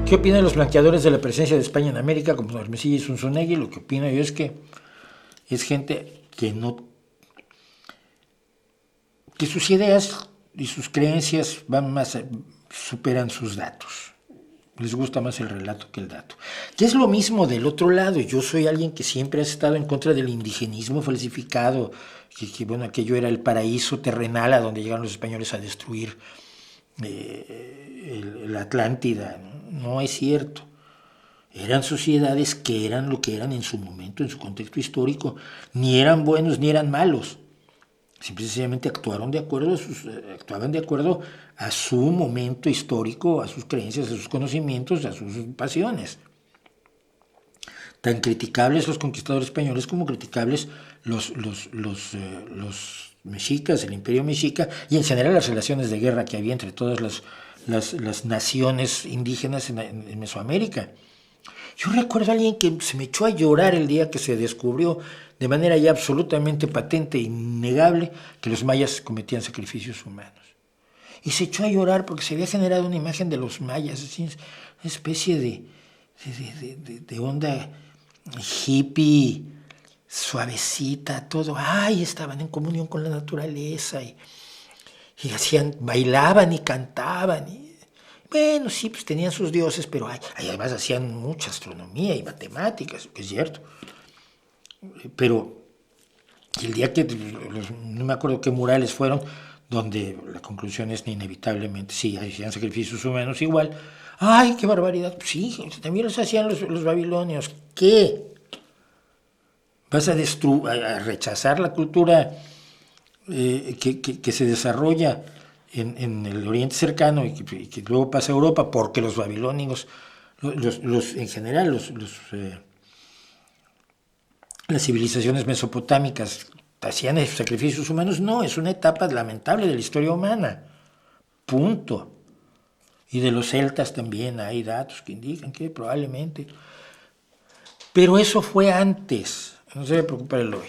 ¿Qué opinan los blanqueadores de la presencia de España en América, como Hermosilla y Zunzunegui? Lo que opino yo es que es gente que sus ideas y sus creencias superan sus datos. Les gusta más el relato que el dato. Que es lo mismo del otro lado. Yo soy alguien que siempre ha estado en contra del indigenismo falsificado, bueno, aquello era el paraíso terrenal a donde llegaron los españoles a destruir la Atlántida. No es cierto. Eran sociedades que eran lo que eran en su momento, en su contexto histórico. Ni eran buenos ni eran malos. Simplemente actuaban de acuerdo a su momento histórico, a sus creencias, a sus conocimientos, a sus pasiones. Tan criticables los conquistadores españoles como criticables los mexicas, el imperio mexica, y en general las relaciones de guerra que había entre todas las naciones indígenas en Mesoamérica. Yo recuerdo a alguien que se me echó a llorar el día que se descubrió de manera ya absolutamente patente e innegable que los mayas cometían sacrificios humanos. Y se echó a llorar porque se había generado una imagen de los mayas, así, una especie de onda hippie, suavecita, todo. Ay, estaban en comunión con la naturaleza y bailaban y cantaban. Bueno, sí, pues tenían sus dioses, pero además hacían mucha astronomía y matemáticas, que es cierto. Pero el día que, no me acuerdo qué murales fueron, donde la conclusión es inevitablemente, sí, hacían sacrificios humanos igual. ¡Ay, qué barbaridad! Pues sí, también los hacían los babilonios. ¿Qué? ¿Vas a rechazar la cultura que se desarrolla en el Oriente Cercano y que luego pasa a Europa porque los babilónicos, en general, las civilizaciones mesopotámicas hacían sacrificios humanos? No, es una etapa lamentable de la historia humana. Punto. Y de los celtas también hay datos que indican que probablemente. Pero eso fue antes. No se debe preocupar el hoy.